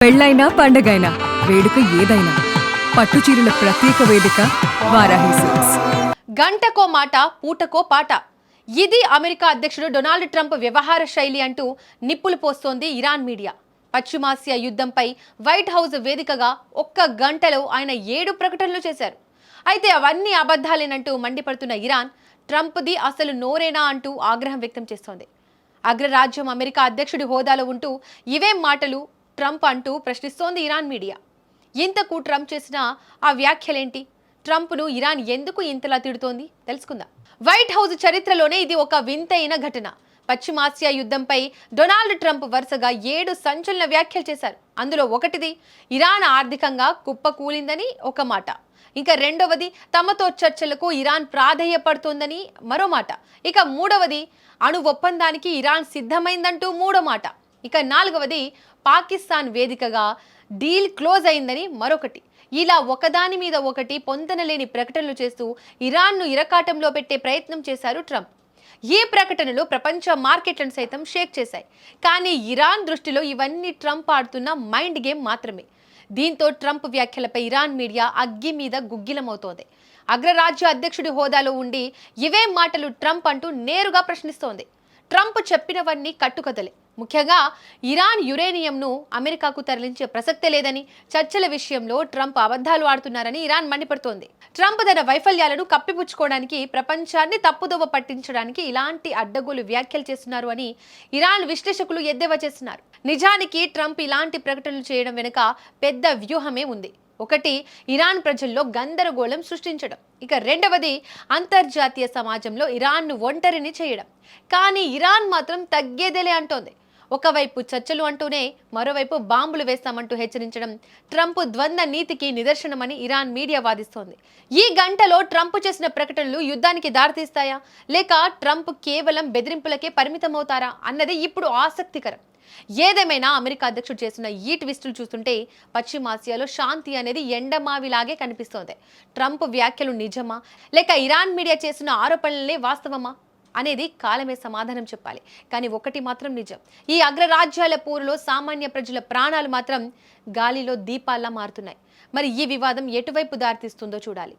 పెళ్ళైనా పండగైనా వేడుక ఏదైనా పట్టుచీరల ప్రత్యేక వేదిక వారాహి సిల్క్స్. గంటకో మాట పూటకో పాట. ఇది అమెరికా అధ్యక్షుడు డొనాల్డ్ ట్రంప్ వ్యవహార శైలి అంటూ నిప్పులు పోస్తోంది ఇరాన్ మీడియా. పశ్చిమాసియా యుద్ధంపై వైట్ హౌస్ వేదికగా ఒక్క గంటలో ఆయన 7 ప్రకటనలు చేశారు. అయితే అవన్నీ అబద్ధాలేనంటూ మండిపడుతున్న ఇరాన్ ట్రంప్ది అసలు నోరేనా అంటూ ఆగ్రహం వ్యక్తం చేస్తోంది. అగ్రరాజ్యం అమెరికా అధ్యక్షుడి హోదాలో ఉంటూ ఇవేం మాటలు ట్రంప్ అంటూ ప్రశ్నిస్తోంది ఇరాన్ మీడియా. ఇంతకు ట్రంప్ చేసిన ఆ వ్యాఖ్యలేంటి? ట్రంప్ను ఇరాన్ ఎందుకు ఇంతలా తిడుతోంది తెలుసుకుందాం. వైట్ హౌస్ చరిత్రలోనే ఇది ఒక వింతైన ఘటన. పశ్చిమాసియా యుద్ధంపై డొనాల్డ్ ట్రంప్ వరుసగా 7 సంచలన వ్యాఖ్యలు చేశారు. అందులో ఒకటిది ఇరాన్ ఆర్థికంగా కుప్పకూలిందని ఒక మాట, ఇంకా రెండవది తమతో చర్చలకు ఇరాన్ ప్రాధేయపడుతోందని మరో మాట, ఇక మూడవది అణు ఒప్పందానికి ఇరాన్ సిద్ధమైందంటూ మూడో మాట, ఇక నాలుగవది పాకిస్తాన్ వేదికగా డీల్ క్లోజ్ అయిందని మరొకటి. ఇలా ఒకదాని మీద ఒకటి పొంతనలేని ప్రకటనలు చేస్తూ ఇరాన్ను ఇరకాటంలో పెట్టే ప్రయత్నం చేశారు ట్రంప్. ఈ ప్రకటనలు ప్రపంచ మార్కెట్లను సైతం షేక్ చేశాయి. కానీ ఇరాన్ దృష్టిలో ఇవన్నీ ట్రంప్ ఆడుతున్న మైండ్ గేమ్ మాత్రమే. దీంతో ట్రంప్ వ్యాఖ్యలపై ఇరాన్ మీడియా అగ్గి మీద గుగ్గిలమవుతోంది. అగ్రరాజ్య అధ్యక్షుడి హోదాలో ఉండి ఇవేం మాటలు ట్రంప్ అంటూ నేరుగా ప్రశ్నిస్తోంది. ట్రంప్ చెప్పినవన్నీ కట్టుకథలే. ముఖ్యంగా ఇరాన్ యురేనియంను అమెరికాకు తరలించే ప్రసక్తే లేదని, చర్చల విషయంలో ట్రంప్ అబద్ధాలు ఆడుతున్నారని ఇరాన్ మండిపడుతోంది. ట్రంప్ తన వైఫల్యాలను కప్పిపుచ్చుకోవడానికి, ప్రపంచాన్ని తప్పుదోవ పట్టించడానికి ఇలాంటి అడ్డగోలు వ్యాఖ్యలు చేస్తున్నారు అని ఇరాన్ విశ్లేషకులు ఎద్దేవా చేస్తున్నారు. నిజానికి ట్రంప్ ఇలాంటి ప్రకటనలు చేయడం వెనుక పెద్ద వ్యూహమే ఉంది. ఒకటి, ఇరాన్ ప్రజల్లో గందరగోళం సృష్టించడం. ఇక రెండవది, అంతర్జాతీయ సమాజంలో ఇరాన్ను ఒంటరిని చేయడం. కానీ ఇరాన్ మాత్రం తగ్గేదేలే అంటోంది. ఒకవైపు చర్చలు అంటూనే మరోవైపు బాంబులు వేస్తామంటూ హెచ్చరించడం ట్రంప్ ద్వంద్వ నీతికి నిదర్శనమని ఇరాన్ మీడియా వాదిస్తోంది. ఈ గంటలో ట్రంప్ చేసిన ప్రకటనలు యుద్ధానికి దారితీస్తాయా, లేక ట్రంప్ కేవలం బెదిరింపులకే పరిమితమవుతారా అన్నది ఇప్పుడు ఆసక్తికరం. ఏదేమైనా అమెరికా అధ్యక్షుడు చేసిన ఈ ట్విస్టులు చూస్తుంటే పశ్చిమాసియాలో శాంతి అనేది ఎండమావిలాగే కనిపిస్తోంది. ట్రంప్ వ్యాఖ్యలు నిజమా, లేక ఇరాన్ మీడియా చేసిన ఆరోపణలే వాస్తవమా అనేది కాలమే సమాధానం చెప్పాలి. కానీ ఒకటి మాత్రం నిజం, ఈ అగ్రరాజ్యాల పోరులో సామాన్య ప్రజల ప్రాణాలు మాత్రం గాలిలో దీపాల్లా మారుతున్నాయి. మరి ఈ వివాదం ఎటువైపు దారితీస్తుందో చూడాలి.